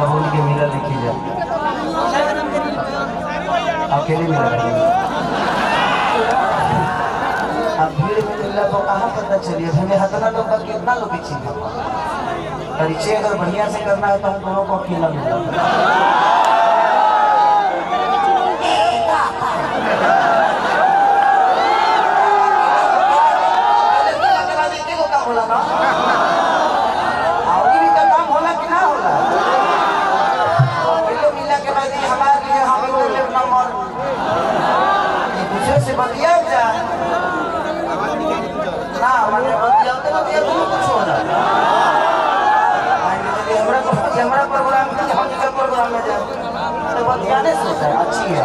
कबूल के मिला लिखी जा अकेले मिला अब भीड़ में मिलना तो कहाँ पता चलिए हमें हतना लोग का कितना लोग पीछे परिचय अगर बढ़िया से करना है तो हम दोनों को अकेला मिला से बतिया जा ना मैंने बतिया तो बतिया तो कुछ हो रहा हमरा प्रोग्राम में हम का प्रोग्राम में जा तो बतियाने सोचा है अच्छी है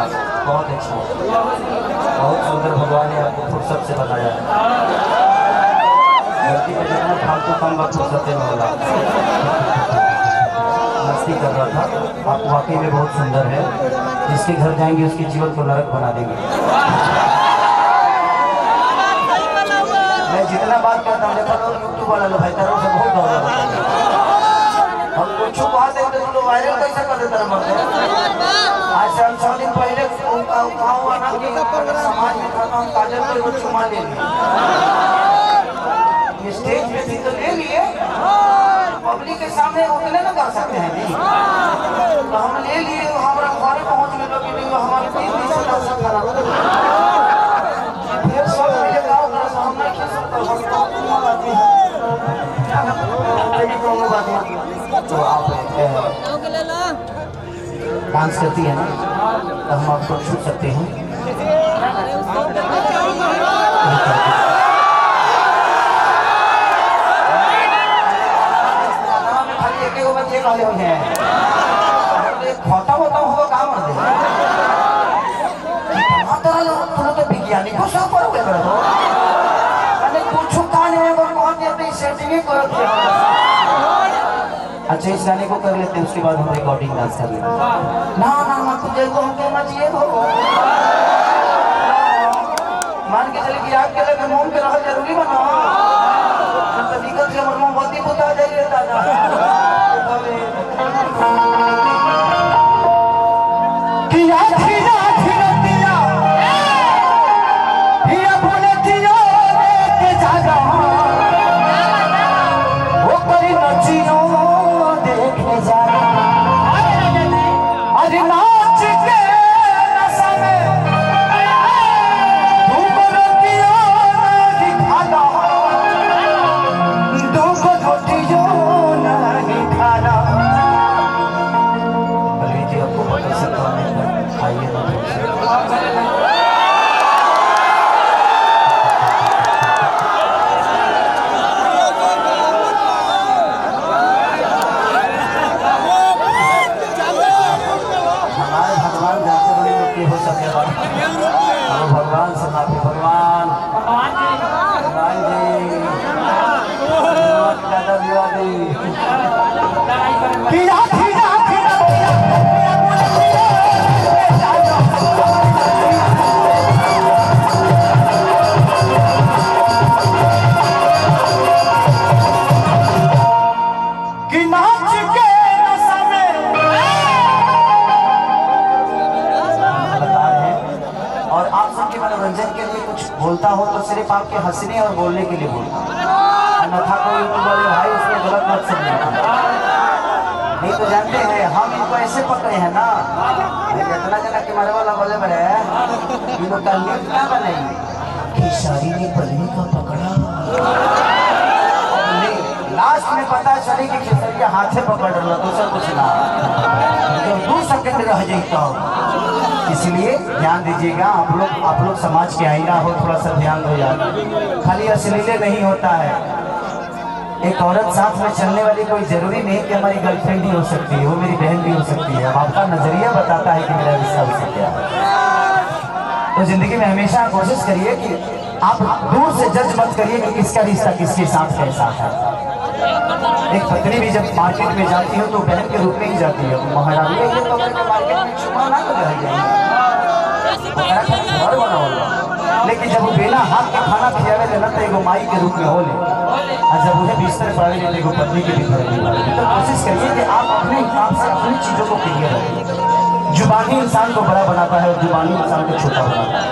बहुत अच्छी है बहुत सुंदर भगवान ने आपको फुर्सत से बनाया है धरती पे जितना फालतू काम वक्त फुर्सत में होला मस्ती कर रहा था आप वाकई में बहुत सुंदर है जिसके घर जाएंगे उसके जीवन को नरक बना देंगे मैं जितना बात करता हूँ देखो लोग यूट्यूब वाला लो भाई तरह से बहुत दौड़ हम कुछ बात है तो लोग वायरल कैसे कर देते हैं आज से हम 6 दिन पहले उनका हुआ ना कि समाज में खाता हूँ काजल को वो चुमा ले लिए स्टेज पे थी तो ले लिए पब्लिक के सामने उतने ना कर सकते हैं नहीं तो हम ले लिए हमारा घर पहुंच गए लोग नहीं हमारे 3 दिन से दर्शन करा फिर सब मिले गाँव का सामना किया सकता तो आप डांस करती है ना तो हम आपको छू सकते हैं वाले हैं खोटा होता होगा काम कर दे तो विज्ञानी को सब पर हुए करो मैंने कुछ कहानी में बहुत अपनी सेटिंग कर दिया अच्छा इस गाने को कर लेते हैं उसके बाद हम रिकॉर्डिंग डांस कर लेते हैं ना ना ना तुझे को हम कहना चाहिए हो मान के चले कि आपके लगे मोम के रहा जरूरी बना तो दिक्कत से हमारे मोमबत्ती बुता जाइए दादा किया धीरा धीरा दिया हिया बोले दियो के जागा वो करी नचियो देखे जा अरे नाच के नशा में तू बोले दियो दिखाना दो को धोतियो नहीं खाना भगवान से माफी भगवान जी मनोरंजन के लिए कुछ बोलता हो तो सिर्फ आपके हंसने और बोलने के लिए बोलता अन्यथा कोई यूट्यूबर भाई उसमें गलत मत समझना नहीं तो जानते हैं हम इनको ऐसे पकड़े हैं ना इतना जना कि मरे वाला बोले बड़े इनको का लिंक क्या बनाएंगे खेसारी ने पलनी का पकड़ा लास्ट में पता चले कि खेसरिया हाथे पकड़ रहा दूसरा कुछ ना जब 2 सेकंड रह जाता हो इसलिए ध्यान दीजिएगा आप लोग समाज के आईना हो थोड़ा सा ध्यान दो यार खाली अश्लीले नहीं होता है एक औरत साथ में चलने वाली कोई जरूरी नहीं कि हमारी गर्लफ्रेंड ही हो सकती है वो मेरी बहन भी हो सकती है अब आपका नजरिया बताता है कि मेरा रिश्ता हो सकता है तो जिंदगी में हमेशा कोशिश करिए कि आप दूर से जज मत करिए कि किसका रिश्ता किसके साथ कैसा है एक पत्नी भी जब मार्केट में जाती हो तो बहन के रूप में ही जाती है महारानी ये तो मार्केट में चुमा ना तो रह जाएगी लेकिन जब वो बिना हाथ के खाना खिलावे देना तो एगो माई के रूप में हो ले और जब उन्हें बिस्तर पड़े तो एगो पत्नी के भी तो कोशिश करिए कि आप अपने हिसाब से अपनी चीजों को क्लियर रखें। जुबानी इंसान को बड़ा बनाता है और जुबानी इंसान को छोटा बनाता है।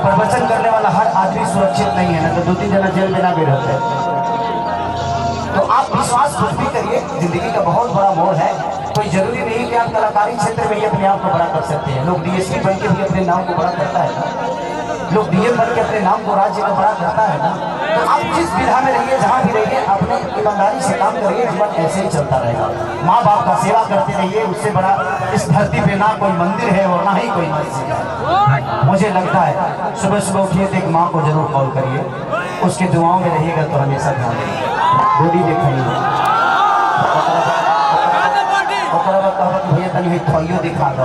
प्रवचन करने वाला हर आदमी सुरक्षित नहीं है, ना तो 2-3 जना जेल में ना भी रहते हैं। तो आप विश्वास कुछ भी करिए, जिंदगी का बहुत बड़ा मोड़ है। कोई जरूरी नहीं कि आप कलाकारी क्षेत्र में ही अपने आप को बड़ा कर सकते हैं। लोग डीएसपी बन के भी अपने नाम को बड़ा करता है ना, लोग डीएम बन के अपने नाम को राज्य को बड़ा करता है ना। तो आप जिस विधा में रहिए, जहाँ भी रहिए, अपने ईमानदारी से काम करिए, जीवन ऐसे ही चलता रहेगा। माँ बाप का सेवा करते रहिए, उससे बड़ा इस धरती पे ना कोई मंदिर है और ना ही कोई मस्जिद है। मुझे लगता है सुबह सुबह उठिए तो एक माँ को जरूर कॉल करिए, उसके दुआओं में रहिएगा तो हमेशा ध्यान रखिए। बॉडी दिखाइए, भैया तनी थइयो दिखा दो।